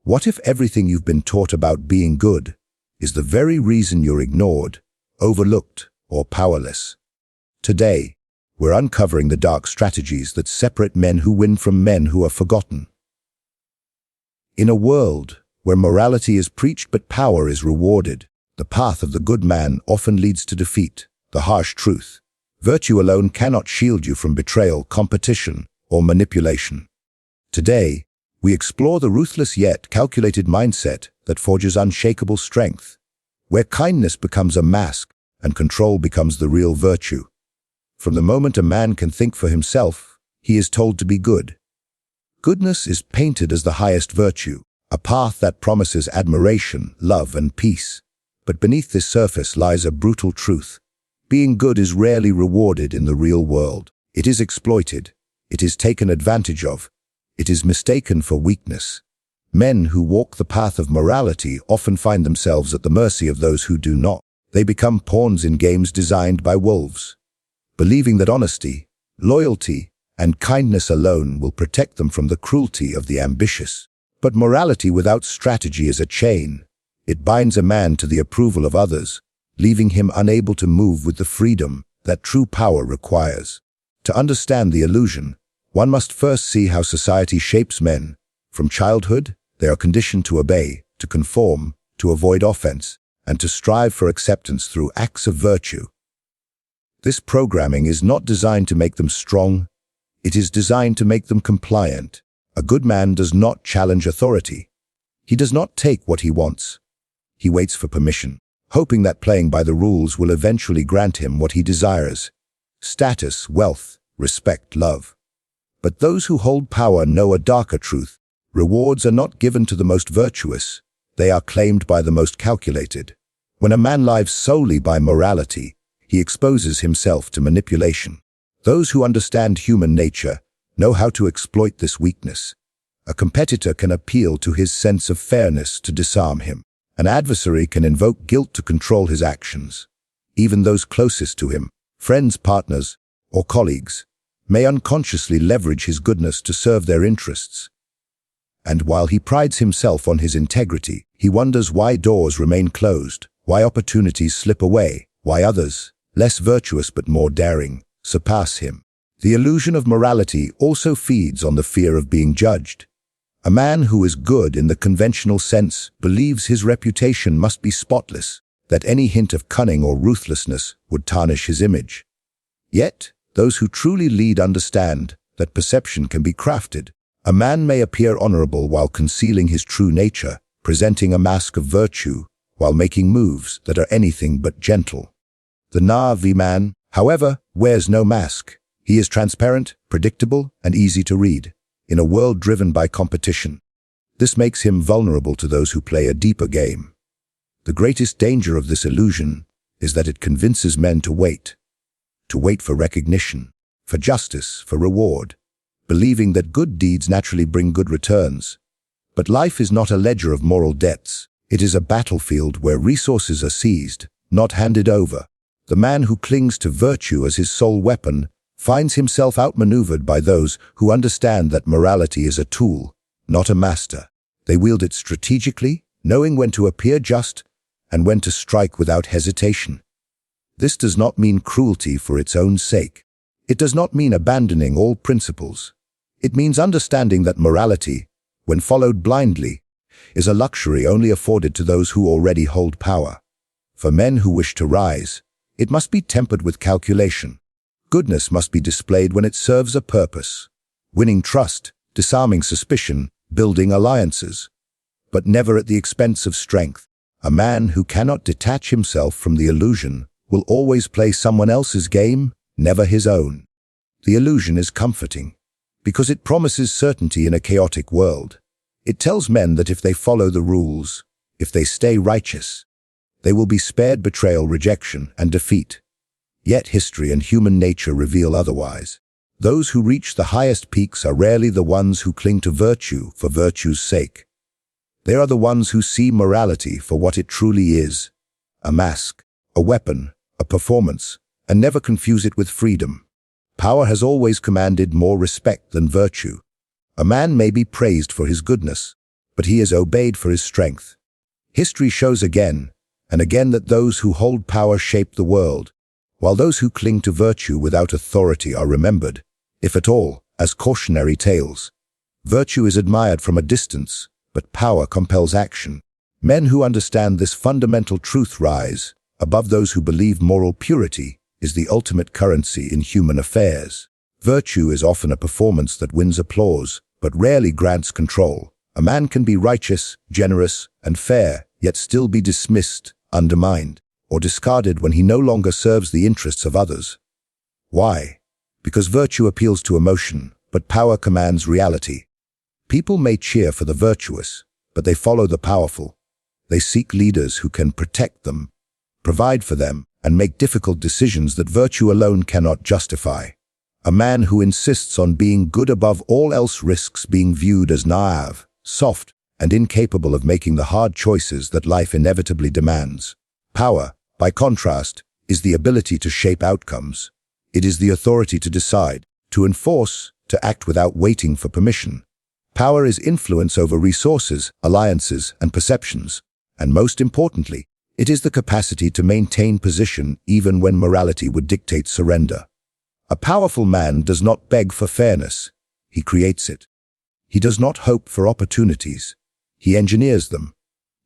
What if everything you've been taught about being good is the very reason you're ignored, overlooked, or powerless? Today, we're uncovering the dark strategies that separate men who win from men who are forgotten. In a world where morality is preached but power is rewarded, the path of the good man often leads to defeat. The harsh truth: virtue alone cannot shield you from betrayal, competition, or manipulation. Today, we explore the ruthless yet calculated mindset that forges unshakable strength, where kindness becomes a mask and control becomes the real virtue. From the moment a man can think for himself, he is told to be good. Goodness is painted as the highest virtue, a path that promises admiration, love, and peace. But beneath this surface lies a brutal truth. Being good is rarely rewarded in the real world. It is exploited. It is taken advantage of. It is mistaken for weakness. Men who walk the path of morality often find themselves at the mercy of those who do not. They become pawns in games designed by wolves, believing that honesty, loyalty, and kindness alone will protect them from the cruelty of the ambitious. But morality without strategy is a chain. It binds a man to the approval of others, leaving him unable to move with the freedom that true power requires. To understand the illusion, one must first see how society shapes men. From childhood, they are conditioned to obey, to conform, to avoid offense, and to strive for acceptance through acts of virtue. This programming is not designed to make them strong. It is designed to make them compliant. A good man does not challenge authority. He does not take what he wants. He waits for permission, hoping that playing by the rules will eventually grant him what he desires: status, wealth, respect, love. But those who hold power know a darker truth. Rewards are not given to the most virtuous. They are claimed by the most calculated. When a man lives solely by morality, he exposes himself to manipulation. Those who understand human nature know how to exploit this weakness. A competitor can appeal to his sense of fairness to disarm him. An adversary can invoke guilt to control his actions. Even those closest to him, friends, partners, or colleagues, may unconsciously leverage his goodness to serve their interests. And while he prides himself on his integrity, he wonders why doors remain closed, why opportunities slip away, why others, less virtuous but more daring, surpass him. The illusion of morality also feeds on the fear of being judged. A man who is good in the conventional sense believes his reputation must be spotless, that any hint of cunning or ruthlessness would tarnish his image. Yet, those who truly lead understand that perception can be crafted. A man may appear honorable while concealing his true nature, presenting a mask of virtue while making moves that are anything but gentle. The Na'vi man, however, wears no mask. He is transparent, predictable, and easy to read. In a world driven by competition, this makes him vulnerable to those who play a deeper game. The greatest danger of this illusion is that it convinces men to wait for recognition, for justice, for reward, believing that good deeds naturally bring good returns. But life is not a ledger of moral debts. It is a battlefield where resources are seized, not handed over. The man who clings to virtue as his sole weapon finds himself outmaneuvered by those who understand that morality is a tool, not a master. They wield it strategically, knowing when to appear just and when to strike without hesitation. This does not mean cruelty for its own sake. It does not mean abandoning all principles. It means understanding that morality, when followed blindly, is a luxury only afforded to those who already hold power. For men who wish to rise, it must be tempered with calculation. Goodness must be displayed when it serves a purpose, winning trust, disarming suspicion, building alliances, but never at the expense of strength. A man who cannot detach himself from the illusion will always play someone else's game, never his own. The illusion is comforting, because it promises certainty in a chaotic world. It tells men that if they follow the rules, if they stay righteous, they will be spared betrayal, rejection, and defeat. Yet history and human nature reveal otherwise. Those who reach the highest peaks are rarely the ones who cling to virtue for virtue's sake. They are the ones who see morality for what it truly is: a mask, a weapon, a performance, and never confuse it with freedom. Power has always commanded more respect than virtue. A man may be praised for his goodness, but he is obeyed for his strength. History shows again and again that those who hold power shape the world, while those who cling to virtue without authority are remembered, if at all, as cautionary tales. Virtue is admired from a distance, but power compels action. Men who understand this fundamental truth rise above those who believe moral purity is the ultimate currency in human affairs. Virtue is often a performance that wins applause, but rarely grants control. A man can be righteous, generous, and fair, yet still be dismissed, undermined, or discarded when he no longer serves the interests of others. Why? Because virtue appeals to emotion, but power commands reality. People may cheer for the virtuous, but they follow the powerful. They seek leaders who can protect them, provide for them, and make difficult decisions that virtue alone cannot justify. A man who insists on being good above all else risks being viewed as naive, soft, and incapable of making the hard choices that life inevitably demands. Power, by contrast, is the ability to shape outcomes. It is the authority to decide, to enforce, to act without waiting for permission. Power is influence over resources, alliances, and perceptions. And most importantly, it is the capacity to maintain position even when morality would dictate surrender. A powerful man does not beg for fairness, he creates it. He does not hope for opportunities, he engineers them.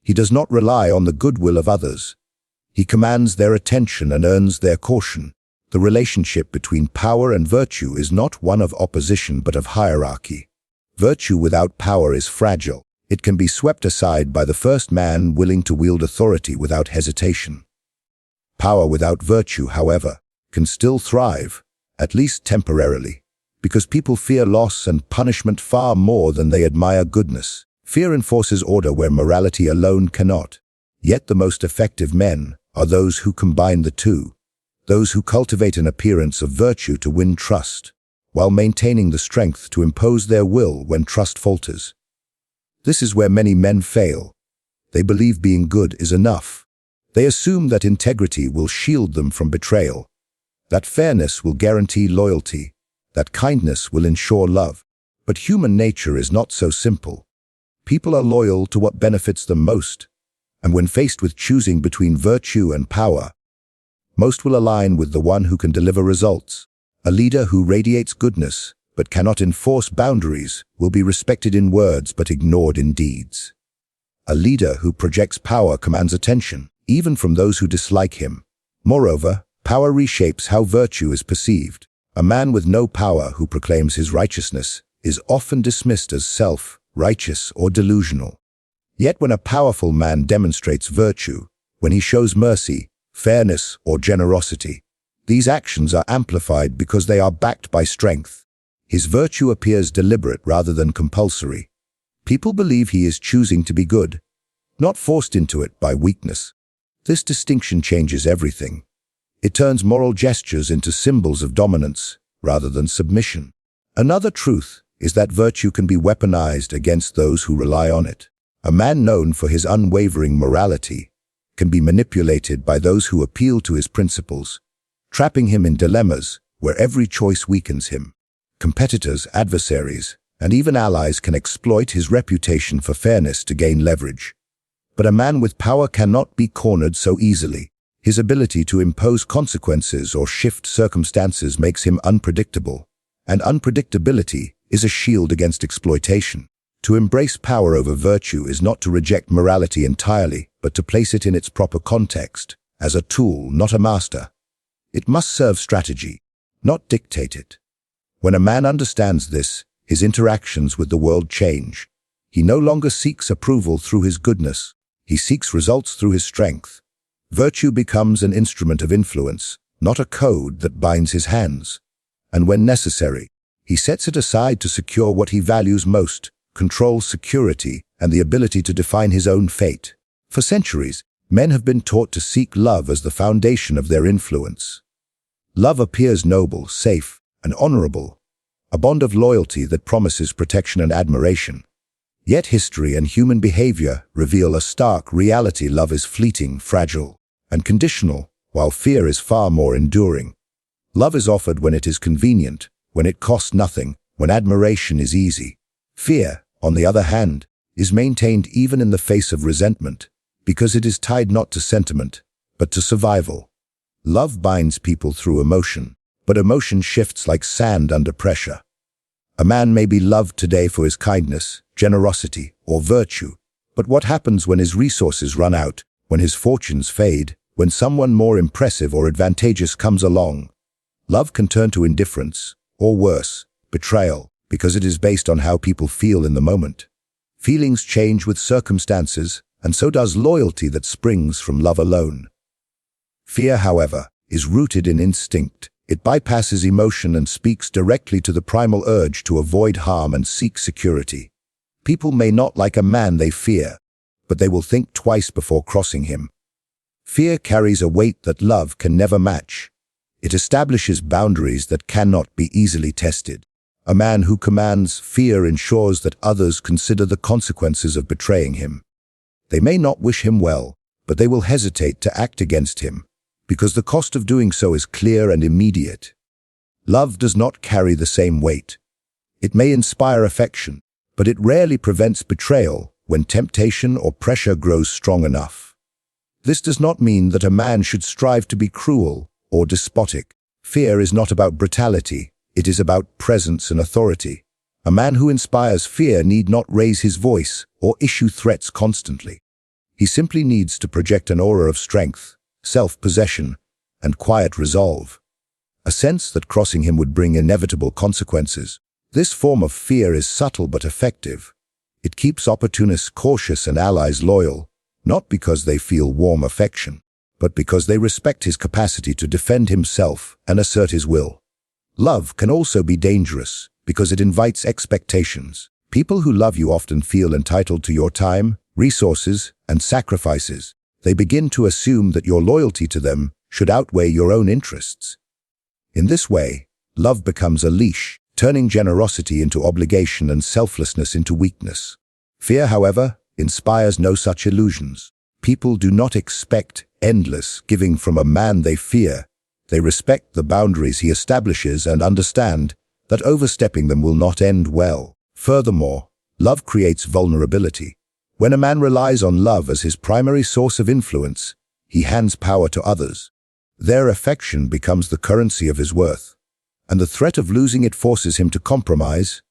He does not rely on the goodwill of others. He commands their attention and earns their caution. The relationship between power and virtue is not one of opposition but of hierarchy. Virtue without power is fragile. It can be swept aside by the first man willing to wield authority without hesitation. Power without virtue, however, can still thrive, at least temporarily, because people fear loss and punishment far more than they admire goodness. Fear enforces order where morality alone cannot. Yet the most effective men are those who combine the two, those who cultivate an appearance of virtue to win trust, while maintaining the strength to impose their will when trust falters. This is where many men fail. They believe being good is enough. They assume that integrity will shield them from betrayal, that fairness will guarantee loyalty, that kindness will ensure love. But human nature is not so simple. People are loyal to what benefits them most, and when faced with choosing between virtue and power, most will align with the one who can deliver results. A leader who radiates goodness but cannot enforce boundaries will be respected in words but ignored in deeds. A leader who projects power commands attention, even from those who dislike him. Moreover, power reshapes how virtue is perceived. A man with no power who proclaims his righteousness is often dismissed as self-righteous or delusional. Yet when a powerful man demonstrates virtue, when he shows mercy, fairness, or generosity, these actions are amplified because they are backed by strength. His virtue appears deliberate rather than compulsory. People believe he is choosing to be good, not forced into it by weakness. This distinction changes everything. It turns moral gestures into symbols of dominance rather than submission. Another truth is that virtue can be weaponized against those who rely on it. A man known for his unwavering morality can be manipulated by those who appeal to his principles, trapping him in dilemmas where every choice weakens him. Competitors, adversaries, and even allies can exploit his reputation for fairness to gain leverage. But a man with power cannot be cornered so easily. His ability to impose consequences or shift circumstances makes him unpredictable, and unpredictability is a shield against exploitation. To embrace power over virtue is not to reject morality entirely, but to place it in its proper context, as a tool, not a master. It must serve strategy, not dictate it. When a man understands this, his interactions with the world change. He no longer seeks approval through his goodness. He seeks results through his strength. Virtue becomes an instrument of influence, not a code that binds his hands. And when necessary, he sets it aside to secure what he values most: control, security, and the ability to define his own fate. For centuries, men have been taught to seek love as the foundation of their influence. Love appears noble, safe, and honorable, a bond of loyalty that promises protection and admiration. Yet history and human behavior reveal a stark reality. Love is fleeting, fragile, and conditional, while fear is far more enduring. Love is offered when it is convenient, when it costs nothing, when admiration is easy. Fear, on the other hand, is maintained even in the face of resentment, because it is tied not to sentiment, but to survival. Love binds people through emotion, but emotion shifts like sand under pressure. A man may be loved today for his kindness, generosity, or virtue, but what happens when his resources run out, when his fortunes fade, when someone more impressive or advantageous comes along? Love can turn to indifference, or worse, betrayal, because it is based on how people feel in the moment. Feelings change with circumstances, and so does loyalty that springs from love alone. Fear, however, is rooted in instinct. It bypasses emotion and speaks directly to the primal urge to avoid harm and seek security. People may not like a man they fear, but they will think twice before crossing him. Fear carries a weight that love can never match. It establishes boundaries that cannot be easily tested. A man who commands fear ensures that others consider the consequences of betraying him. They may not wish him well, but they will hesitate to act against him, because the cost of doing so is clear and immediate. Love does not carry the same weight. It may inspire affection, but it rarely prevents betrayal when temptation or pressure grows strong enough. This does not mean that a man should strive to be cruel or despotic. Fear is not about brutality, it is about presence and authority. A man who inspires fear need not raise his voice or issue threats constantly. He simply needs to project an aura of strength, self-possession, and quiet resolve. A sense that crossing him would bring inevitable consequences. This form of fear is subtle but effective. It keeps opportunists cautious and allies loyal, not because they feel warm affection, but because they respect his capacity to defend himself and assert his will. Love can also be dangerous because it invites expectations. People who love you often feel entitled to your time, resources, and sacrifices. They begin to assume that your loyalty to them should outweigh your own interests. In this way, love becomes a leash, turning generosity into obligation and selflessness into weakness. Fear, however, inspires no such illusions. People do not expect endless giving from a man they fear. They respect the boundaries he establishes and understand that overstepping them will not end well. Furthermore, love creates vulnerability. When a man relies on love as his primary source of influence, he hands power to others. Their affection becomes the currency of his worth, and the threat of losing it forces him to compromise,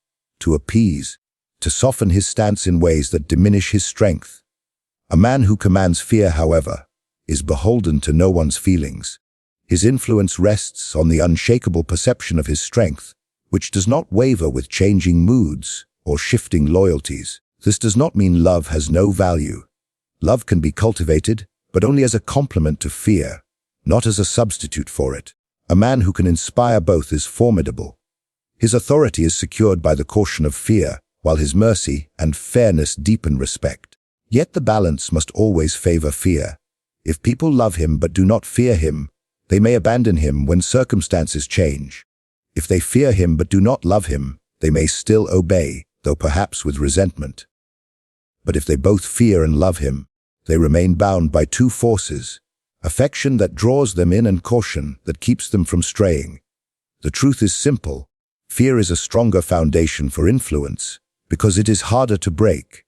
to appease, to soften his stance in ways that diminish his strength. A man who commands fear, however, is beholden to no one's feelings. His influence rests on the unshakable perception of his strength, which does not waver with changing moods or shifting loyalties. This does not mean love has no value. Love can be cultivated, but only as a complement to fear, not as a substitute for it. A man who can inspire both is formidable. His authority is secured by the caution of fear, while his mercy and fairness deepen respect. Yet the balance must always favor fear. If people love him but do not fear him, they may abandon him when circumstances change. If they fear him but do not love him, they may still obey, though perhaps with resentment. But if they both fear and love him, they remain bound by two forces: affection that draws them in and caution that keeps them from straying. The truth is simple. Fear is a stronger foundation for influence because it is harder to break.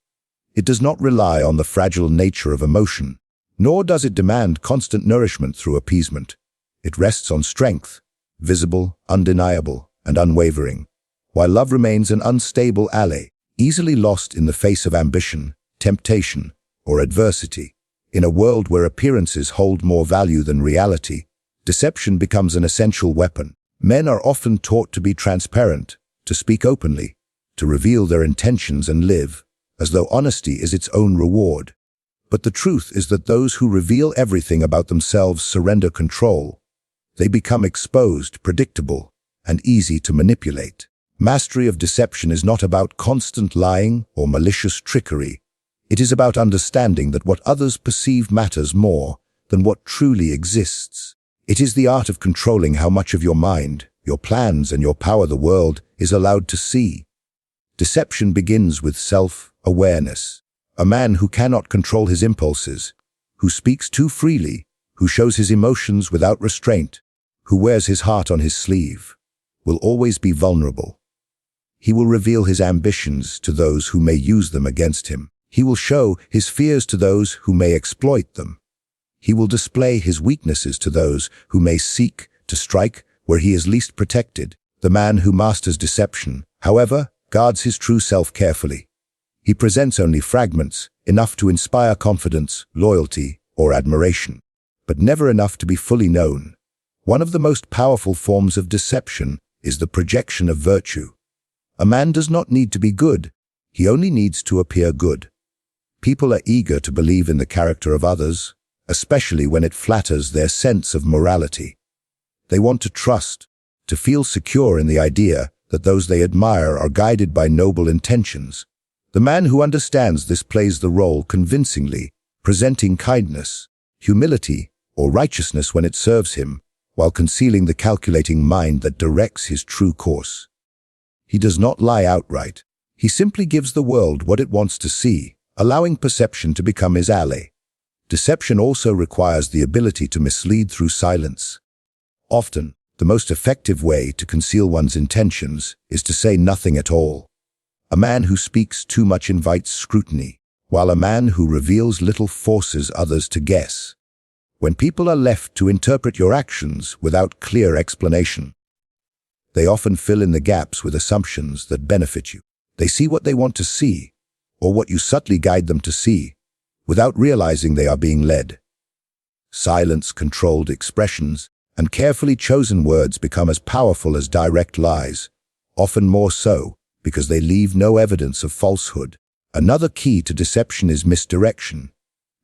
It does not rely on the fragile nature of emotion, nor does it demand constant nourishment through appeasement. It rests on strength, visible, undeniable, and unwavering, while love remains an unstable ally, easily lost in the face of ambition, temptation, or adversity. In a world where appearances hold more value than reality, deception becomes an essential weapon. Men are often taught to be transparent, to speak openly, to reveal their intentions and live, as though honesty is its own reward. But the truth is that those who reveal everything about themselves surrender control. They become exposed, predictable, and easy to manipulate. Mastery of deception is not about constant lying or malicious trickery. It is about understanding that what others perceive matters more than what truly exists. It is the art of controlling how much of your mind, your plans, and your power the world is allowed to see. Deception begins with self-awareness. A man who cannot control his impulses, who speaks too freely, who shows his emotions without restraint, who wears his heart on his sleeve, will always be vulnerable. He will reveal his ambitions to those who may use them against him. He will show his fears to those who may exploit them. He will display his weaknesses to those who may seek to strike where he is least protected. The man who masters deception, however, guards his true self carefully. He presents only fragments, enough to inspire confidence, loyalty, or admiration, but never enough to be fully known. One of the most powerful forms of deception is the projection of virtue. A man does not need to be good, he only needs to appear good. People are eager to believe in the character of others, especially when it flatters their sense of morality. They want to trust, to feel secure in the idea that those they admire are guided by noble intentions. The man who understands this plays the role convincingly, presenting kindness, humility, or righteousness when it serves him, while concealing the calculating mind that directs his true course. He does not lie outright. He simply gives the world what it wants to see, allowing perception to become his ally. Deception also requires the ability to mislead through silence. Often, the most effective way to conceal one's intentions is to say nothing at all. A man who speaks too much invites scrutiny, while a man who reveals little forces others to guess. When people are left to interpret your actions without clear explanation, they often fill in the gaps with assumptions that benefit you. They see what they want to see, or what you subtly guide them to see, without realizing they are being led. Silence, controlled expressions, and carefully chosen words become as powerful as direct lies, often more so because they leave no evidence of falsehood. Another key to deception is misdirection.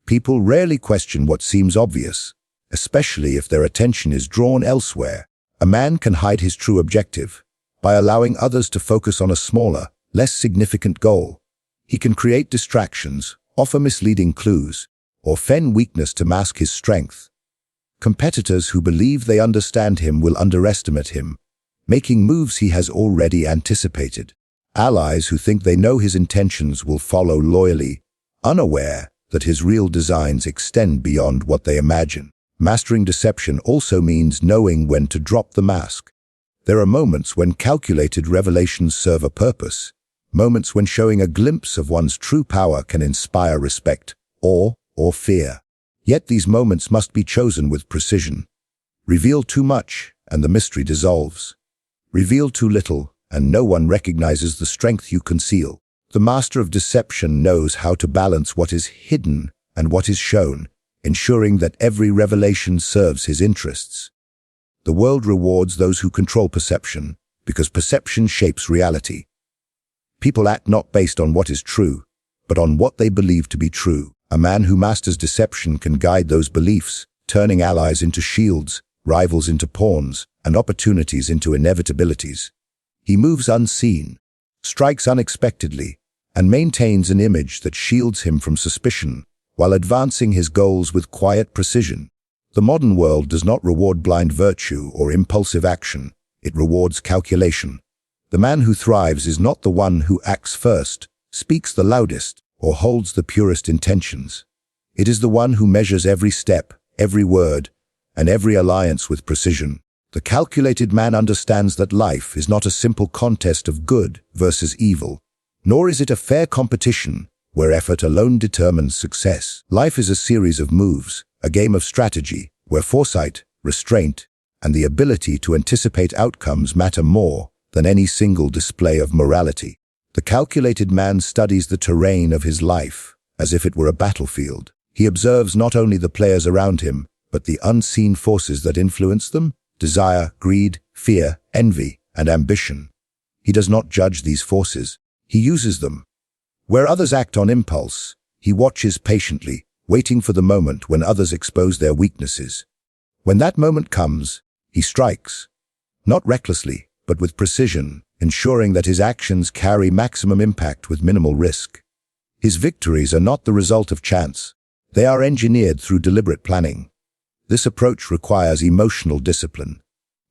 People rarely question what seems obvious, especially if their attention is drawn elsewhere. A man can hide his true objective by allowing others to focus on a smaller, less significant goal. He can create distractions, offer misleading clues, or feign weakness to mask his strength. Competitors who believe they understand him will underestimate him, making moves he has already anticipated. Allies who think they know his intentions will follow loyally, unaware that his real designs extend beyond what they imagine. Mastering deception also means knowing when to drop the mask. There are moments when calculated revelations serve a purpose, moments when showing a glimpse of one's true power can inspire respect, awe, or fear. Yet these moments must be chosen with precision. Reveal too much, and the mystery dissolves. Reveal too little, and no one recognizes the strength you conceal. The master of deception knows how to balance what is hidden and what is shown, ensuring that every revelation serves his interests. The world rewards those who control perception, because perception shapes reality. People act not based on what is true, but on what they believe to be true. A man who masters deception can guide those beliefs, turning allies into shields, rivals into pawns, and opportunities into inevitabilities. He moves unseen, strikes unexpectedly, and maintains an image that shields him from suspicion, while advancing his goals with quiet precision. The modern world does not reward blind virtue or impulsive action, it rewards calculation. The man who thrives is not the one who acts first, speaks the loudest, or holds the purest intentions. It is the one who measures every step, every word, and every alliance with precision. The calculated man understands that life is not a simple contest of good versus evil, nor is it a fair competition where effort alone determines success. Life is a series of moves, a game of strategy, where foresight, restraint, and the ability to anticipate outcomes matter more than any single display of morality. The calculated man studies the terrain of his life as if it were a battlefield. He observes not only the players around him, but the unseen forces that influence them: desire, greed, fear, envy, and ambition. He does not judge these forces. He uses them. Where others act on impulse, he watches patiently, waiting for the moment when others expose their weaknesses. When that moment comes, he strikes, not recklessly, but with precision, ensuring that his actions carry maximum impact with minimal risk. His victories are not the result of chance. They are engineered through deliberate planning. This approach requires emotional discipline.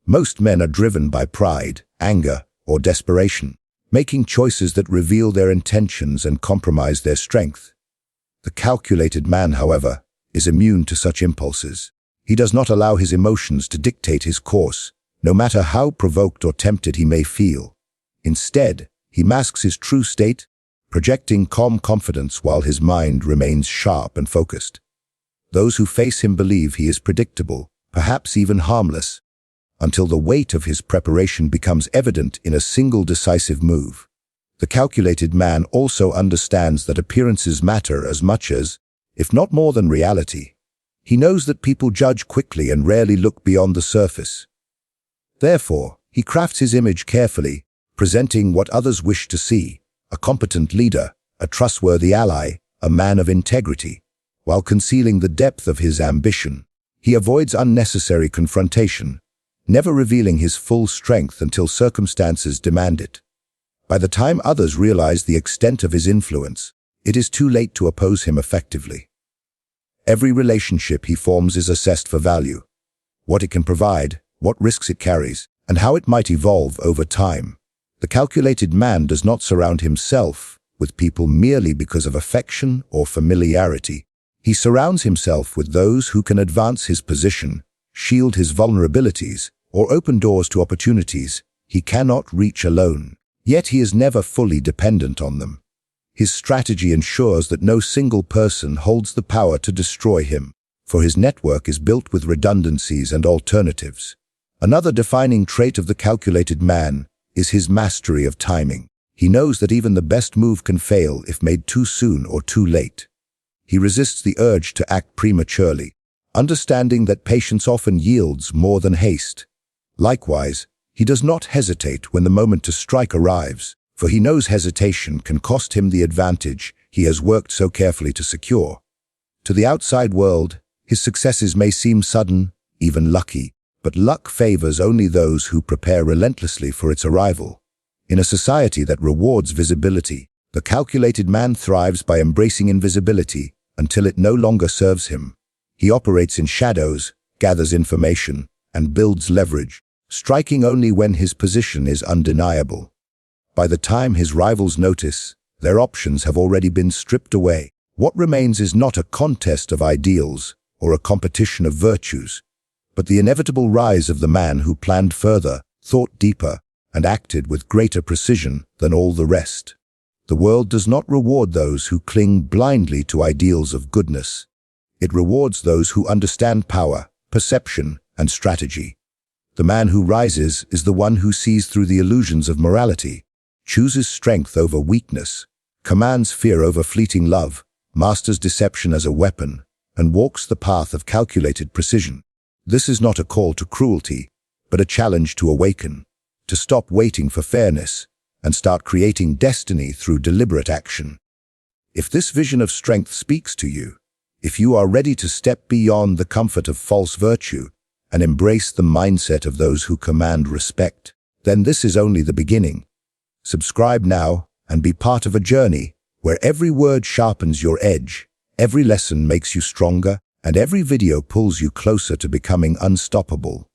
Most men are driven by pride, anger, or desperation, making choices that reveal their intentions and compromise their strength. The calculated man, however, is immune to such impulses. He does not allow his emotions to dictate his course, no matter how provoked or tempted he may feel. Instead, He masks his true state, projecting calm confidence while his mind remains sharp and focused. Those who face him believe he is predictable, perhaps even harmless, until the weight of his preparation becomes evident in a single decisive move. The calculated man also understands that appearances matter as much as, if not more than reality. He knows that people judge quickly and rarely look beyond the surface. Therefore, he crafts his image carefully, presenting what others wish to see: a competent leader, a trustworthy ally, a man of integrity. While concealing the depth of his ambition, he avoids unnecessary confrontation, never revealing his full strength until circumstances demand it. By the time others realize the extent of his influence, it is too late to oppose him effectively. Every relationship he forms is assessed for value: what it can provide, what risks it carries, and how it might evolve over time. The calculated man does not surround himself with people merely because of affection or familiarity. He surrounds himself with those who can advance his position, shield his vulnerabilities, or open doors to opportunities he cannot reach alone. Yet he is never fully dependent on them. His strategy ensures that no single person holds the power to destroy him, for his network is built with redundancies and alternatives. Another defining trait of the calculated man is his mastery of timing. He knows that even the best move can fail if made too soon or too late. He resists the urge to act prematurely, understanding that patience often yields more than haste. Likewise, he does not hesitate when the moment to strike arrives, for he knows hesitation can cost him the advantage he has worked so carefully to secure. To the outside world, his successes may seem sudden, even lucky, but luck favors only those who prepare relentlessly for its arrival. In a society that rewards visibility, the calculated man thrives by embracing invisibility until it no longer serves him. He operates in shadows, gathers information, and builds leverage, striking only when his position is undeniable. By the time his rivals notice, their options have already been stripped away. What remains is not a contest of ideals or a competition of virtues, but the inevitable rise of the man who planned further, thought deeper, and acted with greater precision than all the rest. The world does not reward those who cling blindly to ideals of goodness. It rewards those who understand power, perception, and strategy. The man who rises is the one who sees through the illusions of morality, chooses strength over weakness, commands fear over fleeting love, masters deception as a weapon, and walks the path of calculated precision. This is not a call to cruelty, but a challenge to awaken, to stop waiting for fairness, and start creating destiny through deliberate action. If this vision of strength speaks to you, if you are ready to step beyond the comfort of false virtue and embrace the mindset of those who command respect, then this is only the beginning. Subscribe now and be part of a journey where every word sharpens your edge, every lesson makes you stronger, and every video pulls you closer to becoming unstoppable.